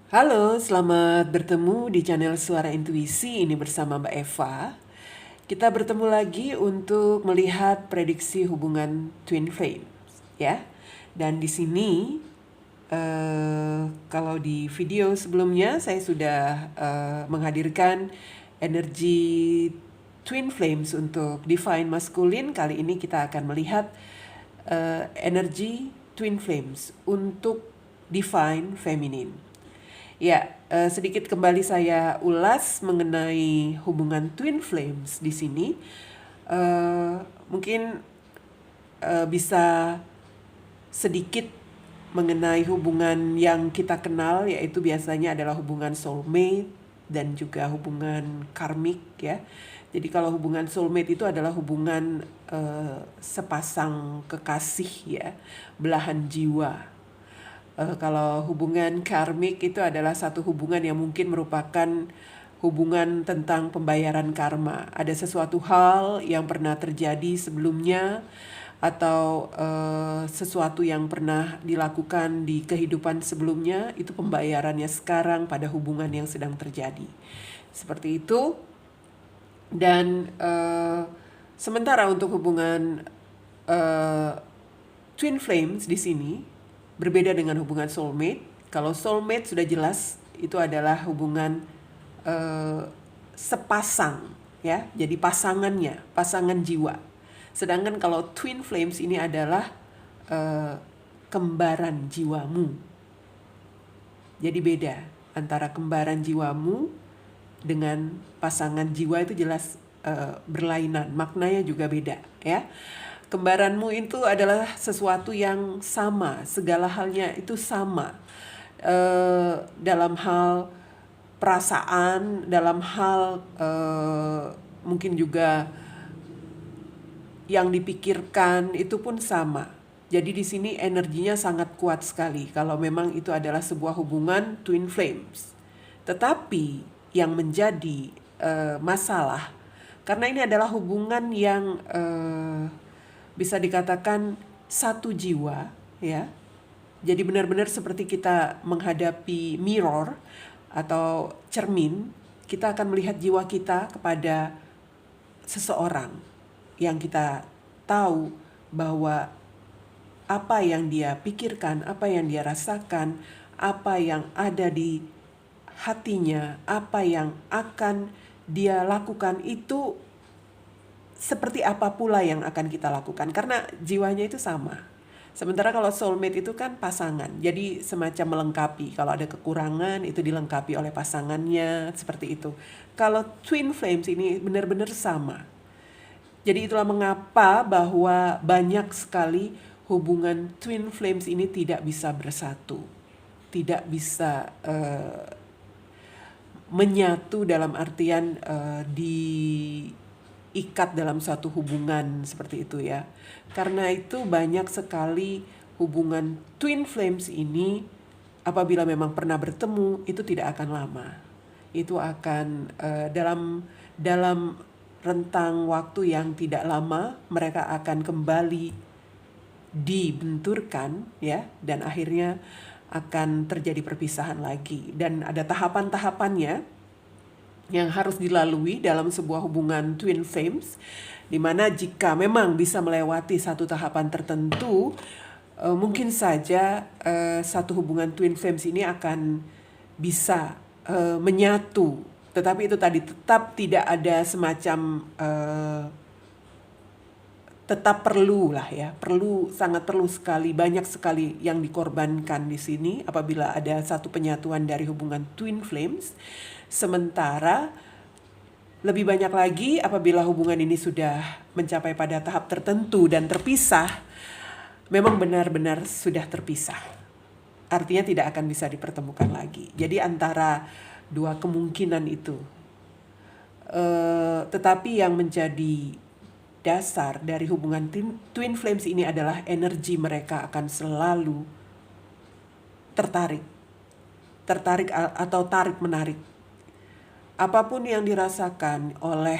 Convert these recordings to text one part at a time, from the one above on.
Halo, selamat bertemu di channel Suara Intuisi ini bersama Mbak Eva. Kita bertemu lagi untuk melihat prediksi hubungan twin flame, ya. Dan di sini, kalau di video sebelumnya saya sudah menghadirkan energi twin flames untuk divine masculine. Kali ini kita akan melihat energi twin flames untuk divine feminine. Ya, sedikit kembali saya ulas mengenai hubungan twin flames di sini. Mungkin bisa sedikit mengenai hubungan yang kita kenal, yaitu biasanya adalah hubungan soulmate dan juga hubungan karmik, ya. Jadi kalau hubungan soulmate itu adalah hubungan sepasang kekasih, ya, belahan jiwa. Kalau hubungan karmik itu adalah satu hubungan yang mungkin merupakan hubungan tentang pembayaran karma. Ada sesuatu hal yang pernah terjadi sebelumnya atau sesuatu yang pernah dilakukan di kehidupan sebelumnya, itu pembayarannya sekarang pada hubungan yang sedang terjadi. Seperti itu. Dan sementara untuk hubungan twin flames di sini berbeda dengan hubungan soulmate. Kalau soulmate sudah jelas itu adalah hubungan sepasang, ya. Jadi pasangan jiwa. Sedangkan kalau twin flames ini adalah kembaran jiwamu. Jadi beda antara kembaran jiwamu dengan pasangan jiwa, itu jelas berlainan, maknanya juga beda, ya. Kembaranmu itu adalah sesuatu yang sama, segala halnya itu sama. Dalam hal perasaan, dalam hal mungkin juga yang dipikirkan itu pun sama. Jadi di sini energinya sangat kuat sekali kalau memang itu adalah sebuah hubungan twin flames. Tetapi yang menjadi masalah, karena ini adalah hubungan yang bisa dikatakan satu jiwa, ya. Jadi benar-benar seperti kita menghadapi mirror atau cermin, kita akan melihat jiwa kita kepada seseorang yang kita tahu bahwa apa yang dia pikirkan, apa yang dia rasakan, apa yang ada di hatinya, apa yang akan dia lakukan, itu seperti apa pula yang akan kita lakukan, karena jiwanya itu sama. Sementara kalau soulmate itu kan pasangan, jadi semacam melengkapi. Kalau ada kekurangan itu dilengkapi oleh pasangannya, seperti itu. Kalau twin flames ini benar-benar sama. Jadi itulah mengapa bahwa banyak sekali hubungan twin flames ini tidak bisa bersatu, tidak bisa menyatu dalam artian diikat dalam satu hubungan seperti itu, ya. Karena itu banyak sekali hubungan twin flames ini apabila memang pernah bertemu itu tidak akan lama. Itu akan dalam rentang waktu yang tidak lama mereka akan kembali dibenturkan, ya, dan akhirnya akan terjadi perpisahan lagi. Dan ada tahapan-tahapannya yang harus dilalui dalam sebuah hubungan twin flames, di mana jika memang bisa melewati satu tahapan tertentu, mungkin saja satu hubungan twin flames ini akan bisa menyatu. Tetapi itu tadi, tetap tidak ada semacam tetap perlu lah, ya, sangat perlu sekali, banyak sekali yang dikorbankan di sini apabila ada satu penyatuan dari hubungan twin flames. Sementara lebih banyak lagi apabila hubungan ini sudah mencapai pada tahap tertentu dan terpisah, memang benar-benar sudah terpisah. Artinya tidak akan bisa dipertemukan lagi. Jadi antara dua kemungkinan itu. Tetapi yang menjadi dasar dari hubungan twin flames ini adalah energi mereka akan selalu tertarik atau tarik menarik. Apapun yang dirasakan oleh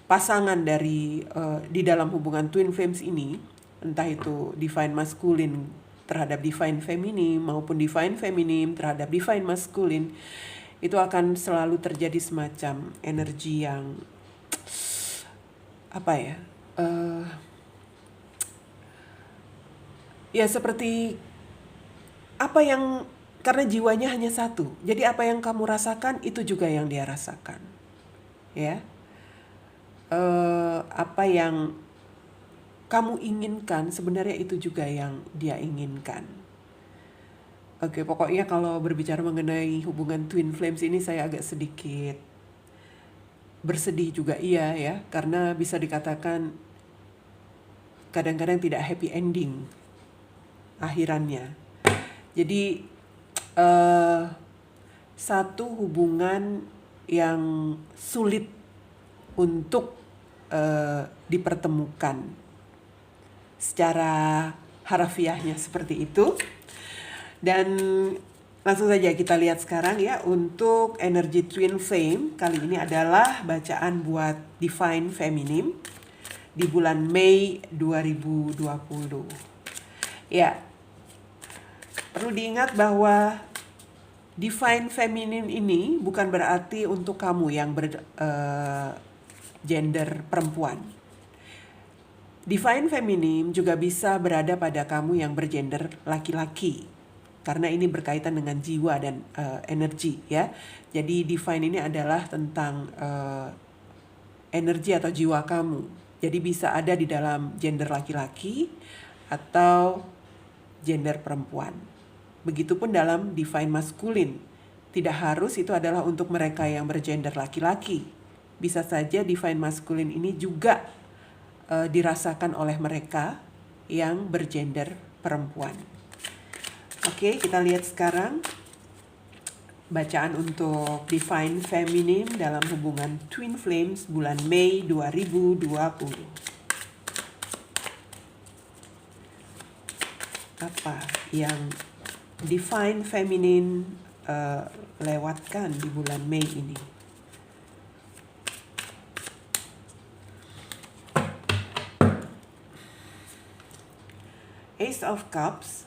pasangan dari di dalam hubungan twin flames ini, entah itu divine masculine terhadap divine feminine maupun divine feminim terhadap divine maskulin, itu akan selalu terjadi semacam energi yang apa ya? Ya seperti apa yang, karena jiwanya hanya satu. Jadi apa yang kamu rasakan itu juga yang dia rasakan. Ya. Apa yang kamu inginkan sebenarnya itu juga yang dia inginkan. Oke, pokoknya kalau berbicara mengenai hubungan twin flames ini saya agak sedikit bersedih juga iya ya, karena bisa dikatakan kadang-kadang tidak happy ending akhirannya. Jadi satu hubungan yang sulit untuk dipertemukan secara harafiahnya seperti itu. Dan langsung saja kita lihat sekarang ya, untuk energi twin flame kali ini adalah bacaan buat divine feminine di bulan Mei 2020. Ya, perlu diingat bahwa divine feminine ini bukan berarti untuk kamu yang gender perempuan. Divine feminine juga bisa berada pada kamu yang bergender laki-laki, karena ini berkaitan dengan jiwa dan energi ya. Jadi divine ini adalah tentang energi atau jiwa kamu. Jadi bisa ada di dalam gender laki-laki atau gender perempuan. Begitupun dalam divine maskulin. Tidak harus itu adalah untuk mereka yang bergender laki-laki. Bisa saja divine maskulin ini juga dirasakan oleh mereka yang bergender perempuan. Oke, kita lihat sekarang bacaan untuk divine feminine dalam hubungan twin flames bulan Mei 2020. Apa yang divine feminine lewatkan di bulan Mei ini? Ace of Cups,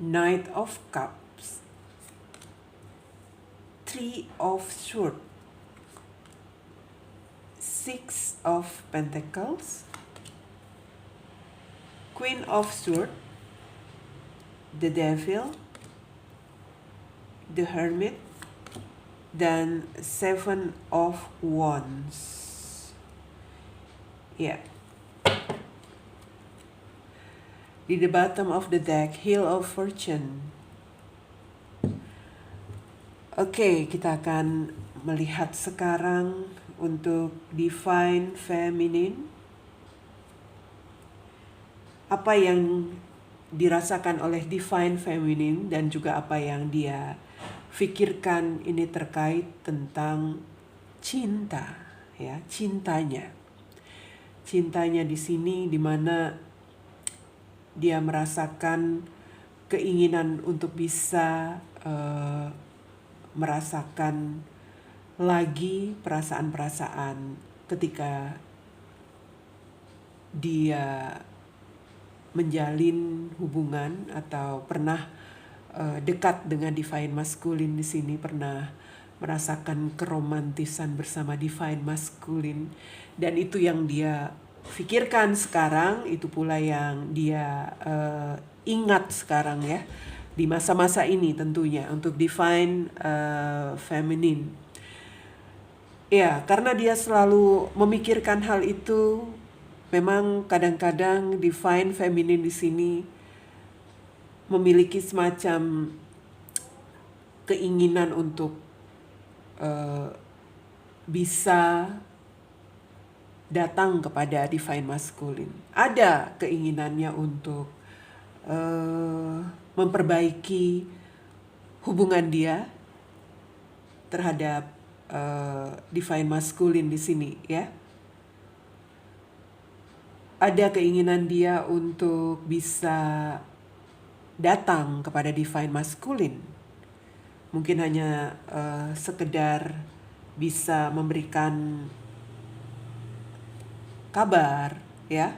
Knight of Cups, Three of Swords, Six of Pentacles, Queen of Swords, the Devil, the Hermit, dan Seven of Wands. Ya. Di the bottom of the deck, Wheel of Fortune. Oke, kita akan melihat sekarang untuk divine feminine. Apa yang dirasakan oleh divine feminine dan juga apa yang dia pikirkan ini terkait tentang cinta, ya, cintanya. Cintanya di sini di mana dia merasakan keinginan untuk bisa merasakan lagi perasaan-perasaan ketika dia menjalin hubungan atau pernah dekat dengan divine masculine di sini, pernah merasakan keromantisan bersama divine masculine, dan itu yang dia pikirkan sekarang, itu pula yang dia ingat sekarang ya di masa-masa ini tentunya untuk divine feminine. Ya, karena dia selalu memikirkan hal itu, memang kadang-kadang divine feminine di sini memiliki semacam keinginan untuk bisa datang kepada divine masculine. Ada keinginannya untuk memperbaiki hubungan dia terhadap divine masculine di sini ya. Ada keinginan dia untuk bisa datang kepada divine masculine. Mungkin hanya sekedar bisa memberikan kabar ya,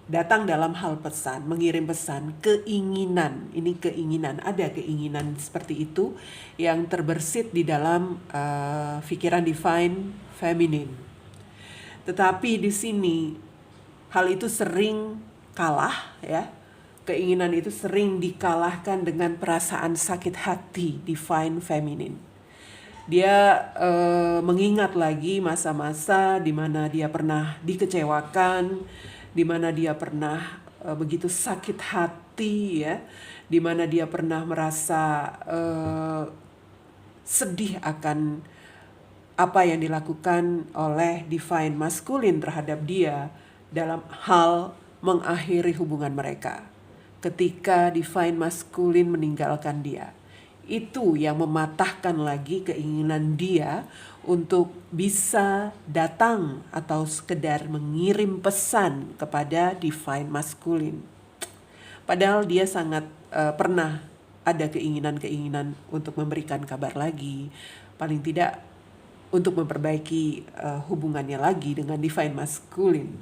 datang dalam hal pesan, mengirim pesan, keinginan. Ini keinginan, ada keinginan seperti itu yang terbersit di dalam pikiran divine feminine. Tetapi di sini hal itu sering kalah, ya. Keinginan itu sering dikalahkan dengan perasaan sakit hati divine feminine. Dia mengingat lagi masa-masa di mana dia pernah dikecewakan, di mana dia pernah begitu sakit hati, ya, di mana dia pernah merasa sedih akan apa yang dilakukan oleh divine masculine terhadap dia dalam hal mengakhiri hubungan mereka. Ketika divine masculine meninggalkan dia, itu yang mematahkan lagi keinginan dia untuk bisa datang atau sekedar mengirim pesan kepada divine masculine. Padahal dia sangat pernah ada keinginan-keinginan untuk memberikan kabar lagi, paling tidak untuk memperbaiki hubungannya lagi dengan divine masculine.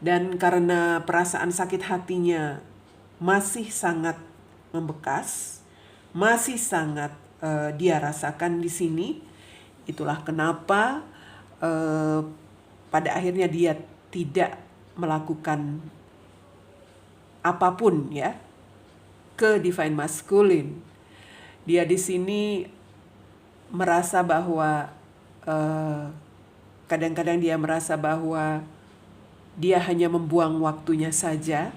Dan karena perasaan sakit hatinya masih sangat membekas, masih sangat dia rasakan di sini, itulah kenapa pada akhirnya dia tidak melakukan apapun, ya, ke divine masculine. Dia di sini merasa bahwa kadang-kadang dia merasa bahwa dia hanya membuang waktunya saja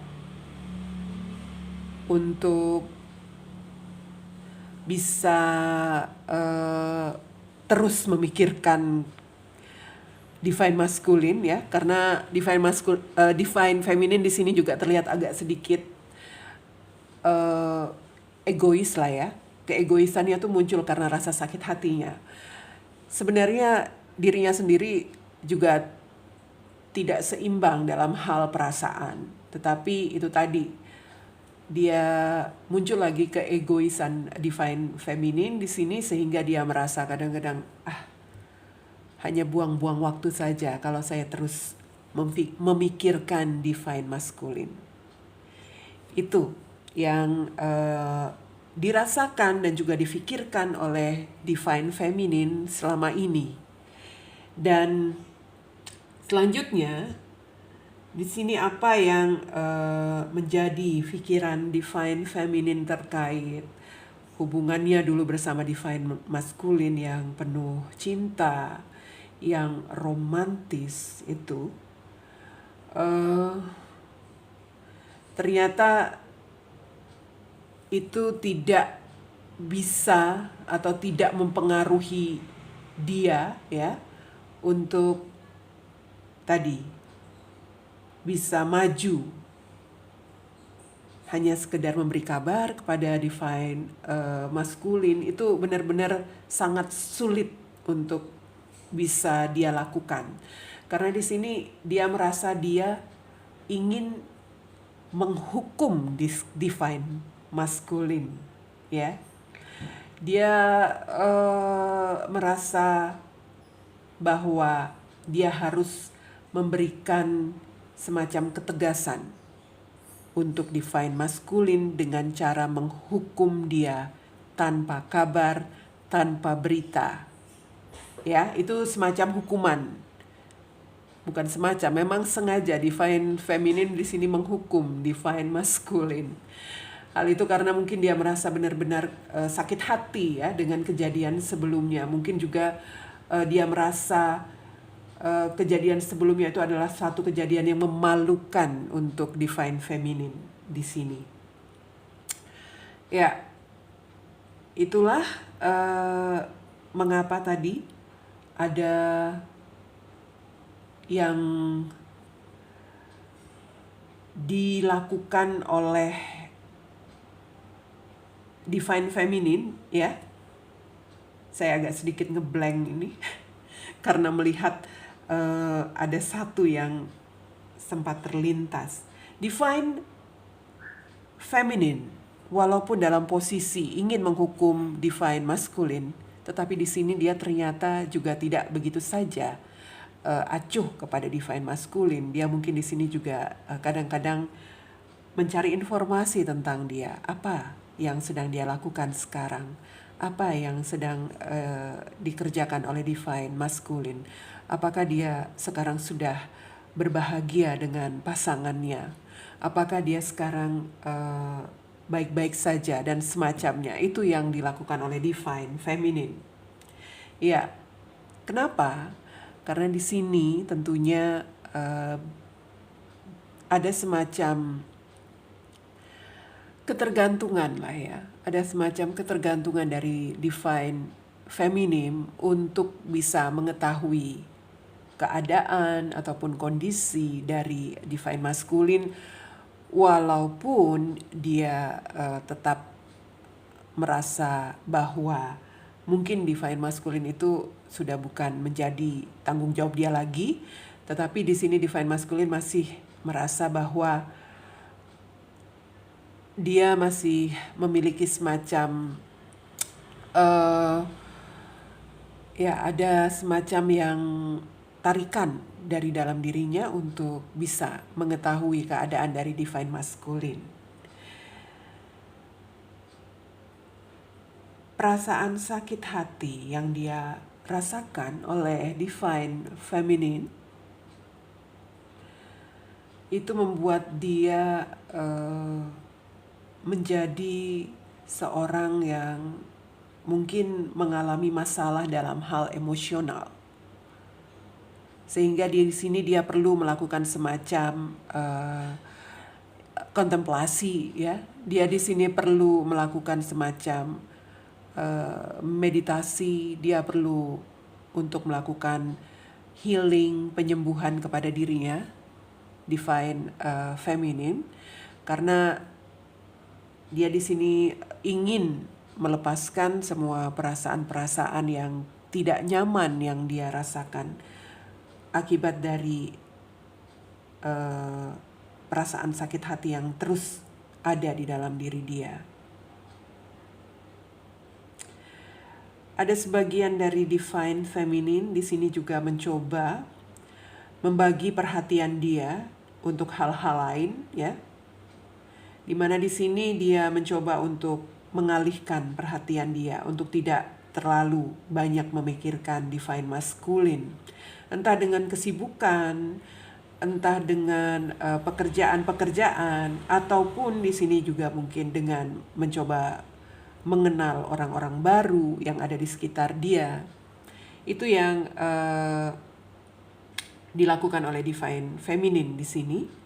untuk bisa terus memikirkan divine masculine, ya, karena divine feminine di sini juga terlihat agak sedikit egois lah, ya. Keegoisannya tuh muncul karena rasa sakit hatinya. Sebenarnya dirinya sendiri juga tidak seimbang dalam hal perasaan, tetapi itu tadi, dia muncul lagi keegoisan divine feminine di sini sehingga dia merasa kadang-kadang hanya buang-buang waktu saja kalau saya terus memikirkan divine masculine. Itu yang dirasakan dan juga difikirkan oleh divine feminine selama ini. Dan selanjutnya di sini apa yang menjadi pikiran divine feminine terkait hubungannya dulu bersama divine masculine yang penuh cinta, yang romantis itu, ternyata itu tidak bisa atau tidak mempengaruhi dia, ya, untuk tadi bisa maju. Hanya sekedar memberi kabar kepada divine masculine itu benar-benar sangat sulit untuk bisa dia lakukan. Karena di sini dia merasa dia ingin menghukum divine masculine, ya. Dia merasa bahwa dia harus memberikan semacam ketegasan untuk divine masculine dengan cara menghukum dia tanpa kabar, tanpa berita. Ya, itu semacam hukuman. Bukan semacam, memang sengaja divine feminine di sini menghukum divine masculine. Hal itu karena mungkin dia merasa benar-benar sakit hati, ya, dengan kejadian sebelumnya. Mungkin juga dia merasa kejadian sebelumnya itu adalah satu kejadian yang memalukan untuk divine feminine di sini. Ya, itulah mengapa tadi ada yang dilakukan oleh divine feminine, ya. Saya agak sedikit ngeblank ini karena melihat ada satu yang sempat terlintas. Divine feminine, walaupun dalam posisi ingin menghukum divine masculine, tetapi di sini dia ternyata juga tidak begitu saja acuh kepada divine masculine. Dia mungkin di sini juga kadang-kadang mencari informasi tentang dia, apa yang sedang dia lakukan sekarang, apa yang sedang dikerjakan oleh divine masculine. Apakah dia sekarang sudah berbahagia dengan pasangannya? Apakah dia sekarang baik-baik saja dan semacamnya? Itu yang dilakukan oleh divine feminine. Ya, kenapa? Karena di sini tentunya ada semacam ketergantungan lah ya. Ada semacam ketergantungan dari divine feminine untuk bisa mengetahui keadaan ataupun kondisi dari divine masculine, walaupun dia tetap merasa bahwa mungkin divine masculine itu sudah bukan menjadi tanggung jawab dia lagi, tetapi di sini divine masculine masih merasa bahwa dia masih memiliki semacam ya ada semacam yang tarikan dari dalam dirinya untuk bisa mengetahui keadaan dari divine masculine. Perasaan sakit hati yang dia rasakan oleh divine feminine itu membuat dia menjadi seorang yang mungkin mengalami masalah dalam hal emosional, sehingga di sini dia perlu melakukan semacam kontemplasi, ya. Dia di sini perlu melakukan semacam meditasi. Dia perlu untuk melakukan healing, penyembuhan kepada dirinya, divine feminine, karena dia di sini ingin melepaskan semua perasaan-perasaan yang tidak nyaman yang dia rasakan akibat dari perasaan sakit hati yang terus ada di dalam diri dia. Ada sebagian dari divine feminine di sini juga mencoba membagi perhatian dia untuk hal-hal lain, ya. Dimana di sini dia mencoba untuk mengalihkan perhatian dia untuk tidak terlalu banyak memikirkan divine masculine, entah dengan kesibukan, entah dengan pekerjaan-pekerjaan, ataupun di sini juga mungkin dengan mencoba mengenal orang-orang baru yang ada di sekitar dia. Itu yang dilakukan oleh divine feminine di sini.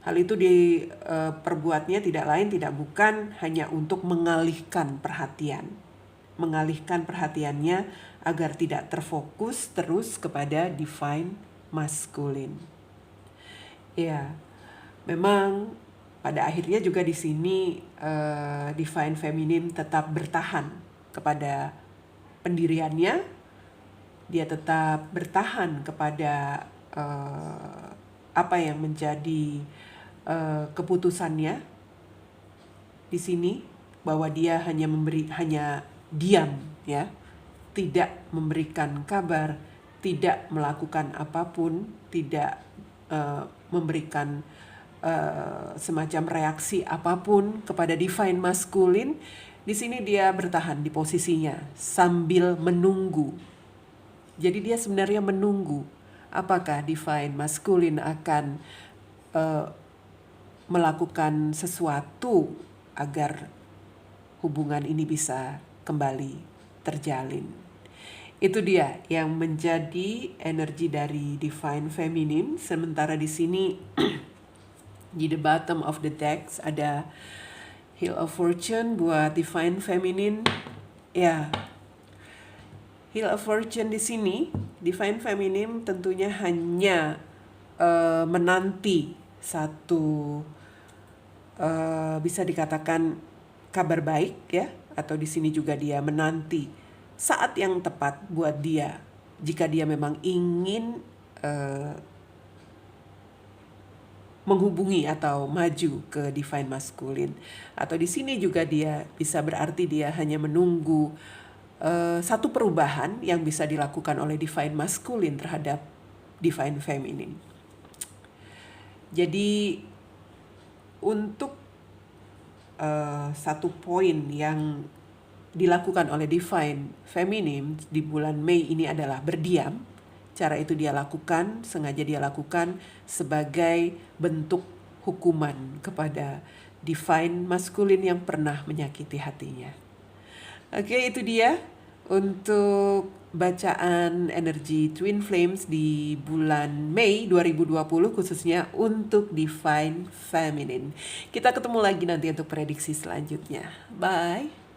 Hal itu diperbuatnya tidak lain tidak bukan hanya untuk mengalihkan perhatiannya agar tidak terfokus terus kepada divine masculine. Ya, memang pada akhirnya juga di sini divine feminine tetap bertahan kepada pendiriannya. Dia tetap bertahan kepada apa yang menjadi keputusannya di sini, bahwa dia hanya diam, ya, tidak memberikan kabar, tidak melakukan apapun, tidak memberikan semacam reaksi apapun kepada divine masculine. Di sini dia bertahan di posisinya sambil menunggu. Jadi dia sebenarnya menunggu apakah divine masculine akan melakukan sesuatu agar hubungan ini bisa kembali terjalin. Itu dia yang menjadi energi dari divine feminine. Sementara di sini di the bottom of the text ada Wheel of Fortune buat divine feminine. Ya, Wheel of Fortune di sini divine feminine tentunya hanya menanti satu bisa dikatakan kabar baik, ya, atau di sini juga dia menanti saat yang tepat buat dia jika dia memang ingin menghubungi atau maju ke divine masculine. Atau di sini juga dia bisa berarti dia hanya menunggu satu perubahan yang bisa dilakukan oleh divine masculine terhadap divine feminine. Jadi untuk satu poin yang dilakukan oleh divine feminine di bulan Mei ini adalah berdiam. Cara itu sengaja dia lakukan sebagai bentuk hukuman kepada divine masculine yang pernah menyakiti hatinya. Oke, itu dia untuk bacaan energi Twin Flames di bulan Mei 2020 khususnya untuk Divine Feminine. Kita ketemu lagi nanti untuk prediksi selanjutnya. Bye.